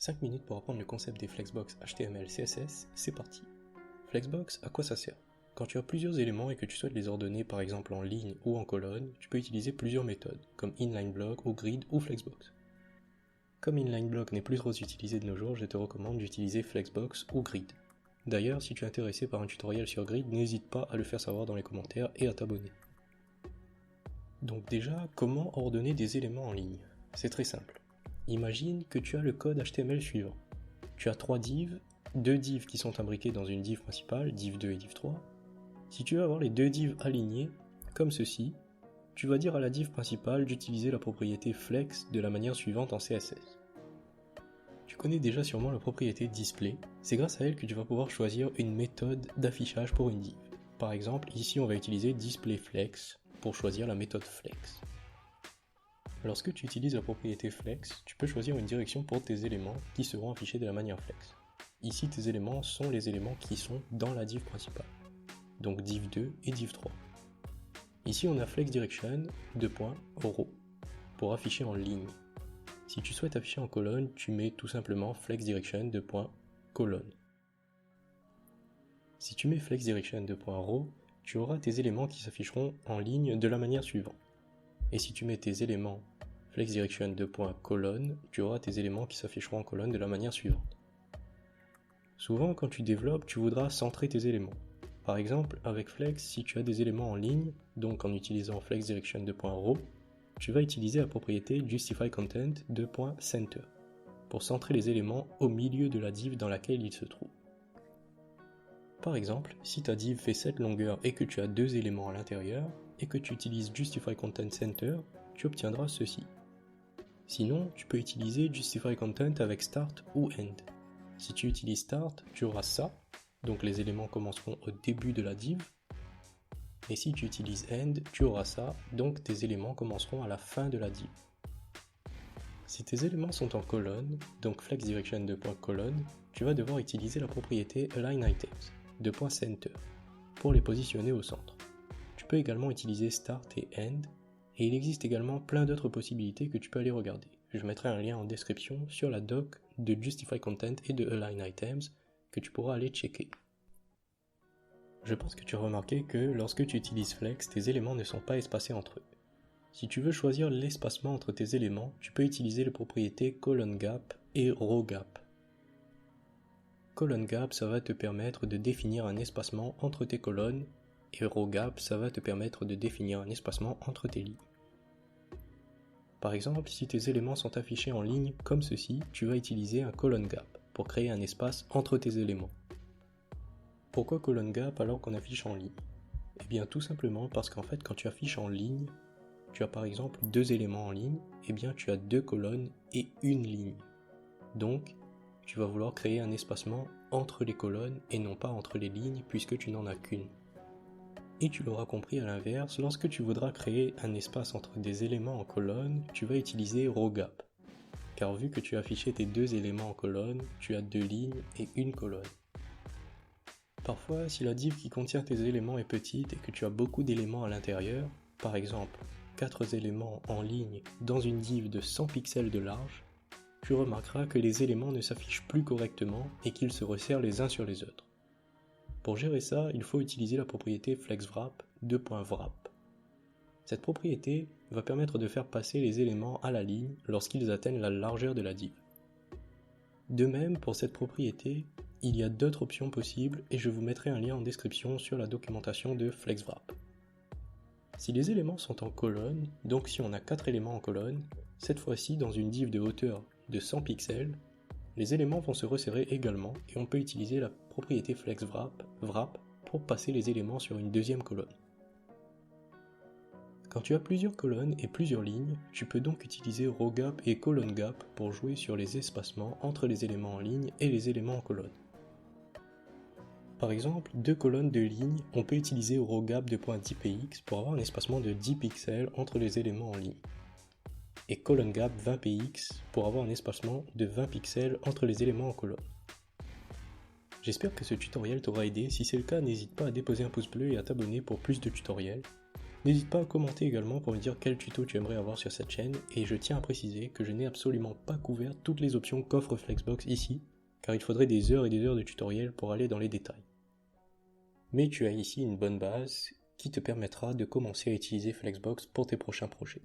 5 minutes pour apprendre le concept des flexbox HTML, CSS, c'est parti. Flexbox, à quoi ça sert? Quand tu as plusieurs éléments et que tu souhaites les ordonner par exemple en ligne ou en colonne, tu peux utiliser plusieurs méthodes, comme inline-block ou grid ou flexbox. Comme inline-block n'est plus trop utilisé de nos jours, je te recommande d'utiliser flexbox ou grid. D'ailleurs, si tu es intéressé par un tutoriel sur grid, n'hésite pas à le faire savoir dans les commentaires et à t'abonner. Donc déjà, comment ordonner des éléments en ligne? C'est très simple. Imagine que tu as le code HTML suivant. Tu as 3 divs, 2 divs qui sont imbriqués dans une div principale, div 2 et div 3. Si tu veux avoir les deux divs alignés, comme ceci, tu vas dire à la div principale d'utiliser la propriété flex de la manière suivante en CSS. Tu connais déjà sûrement la propriété display, c'est grâce à elle que tu vas pouvoir choisir une méthode d'affichage pour une div. Par exemple, ici on va utiliser displayFlex pour choisir la méthode flex. Lorsque tu utilises la propriété flex, tu peux choisir une direction pour tes éléments qui seront affichés de la manière flex. Ici, tes éléments sont les éléments qui sont dans la div principale, donc div 2 et div 3. Ici, on a flexDirection, row, pour afficher en ligne. Si tu souhaites afficher en colonne, tu mets tout simplement flexDirection, colonne. Si tu mets flexDirection, row, tu auras tes éléments qui s'afficheront en ligne de la manière suivante. Et si tu mets tes éléments flexDirection, colonne, tu auras tes éléments qui s'afficheront en colonne de la manière suivante. Souvent, quand tu développes, tu voudras centrer tes éléments. Par exemple, avec Flex, si tu as des éléments en ligne, donc en utilisant flexDirection, row, tu vas utiliser la propriété justifyContent, pour centrer les éléments au milieu de la div dans laquelle ils se trouvent. Par exemple, si ta div fait cette longueur et que tu as deux éléments à l'intérieur, et que tu utilises justifyContentCenter, tu obtiendras ceci. Sinon, tu peux utiliser justifyContent avec start ou end. Si tu utilises start, tu auras ça, donc les éléments commenceront au début de la div. Et si tu utilises end, tu auras ça, donc tes éléments commenceront à la fin de la div. Si tes éléments sont en colonne, donc flexDirection, colonne, tu vas devoir utiliser la propriété alignItems, center, pour les positionner au centre. Tu peux également utiliser start et end, et il existe également plein d'autres possibilités que tu peux aller regarder. Je mettrai un lien en description sur la doc de justifyContent et de alignItems que tu pourras aller checker. Je pense que tu as remarqué que lorsque tu utilises Flex, tes éléments ne sont pas espacés entre eux. Si tu veux choisir l'espacement entre tes éléments, tu peux utiliser les propriétés colonneGap et rowGap. ColonneGap, ça va te permettre de définir un espacement entre tes colonnes, et rowGap, ça va te permettre de définir un espacement entre tes lignes. Par exemple, si tes éléments sont affichés en ligne comme ceci, tu vas utiliser un colonneGap pour créer un espace entre tes éléments. Pourquoi colonneGap alors qu'on affiche en ligne? Eh bien tout simplement parce qu'en fait quand tu affiches en ligne, tu as par exemple deux éléments en ligne, eh bien tu as deux colonnes et une ligne. Donc tu vas vouloir créer un espacement entre les colonnes et non pas entre les lignes puisque tu n'en as qu'une. Et tu l'auras compris à l'inverse, lorsque tu voudras créer un espace entre des éléments en colonne, tu vas utiliser rowGap. Car vu que tu as affiché tes deux éléments en colonne, tu as deux lignes et une colonne. Parfois, si la div qui contient tes éléments est petite et que tu as beaucoup d'éléments à l'intérieur, par exemple 4 éléments en ligne dans une div de 100 pixels de large, tu remarqueras que les éléments ne s'affichent plus correctement et qu'ils se resserrent les uns sur les autres. Pour gérer ça, il faut utiliser la propriété flexWrap. Cette propriété va permettre de faire passer les éléments à la ligne lorsqu'ils atteignent la largeur de la div. De même, pour cette propriété, il y a d'autres options possibles et je vous mettrai un lien en description sur la documentation de flexWrap. Si les éléments sont en colonne, donc si on a 4 éléments en colonne, cette fois-ci dans une div de hauteur de 100 pixels, les éléments vont se resserrer également et on peut utiliser la propriété flexWrap pour passer les éléments sur une deuxième colonne. Quand tu as plusieurs colonnes et plusieurs lignes, tu peux donc utiliser rowGap et colonneGap pour jouer sur les espacements entre les éléments en ligne et les éléments en colonne. Par exemple, deux colonnes de lignes, on peut utiliser rowGap.10px pour avoir un espacement de 10 pixels entre les éléments en ligne. Et colonneGap 20px pour avoir un espacement de 20 pixels entre les éléments en colonne. J'espère que ce tutoriel t'aura aidé, si c'est le cas n'hésite pas à déposer un pouce bleu et à t'abonner pour plus de tutoriels. N'hésite pas à commenter également pour me dire quel tuto tu aimerais avoir sur cette chaîne, et je tiens à préciser que je n'ai absolument pas couvert toutes les options qu'offre Flexbox ici, car il faudrait des heures et des heures de tutoriel pour aller dans les détails. Mais tu as ici une bonne base qui te permettra de commencer à utiliser Flexbox pour tes prochains projets.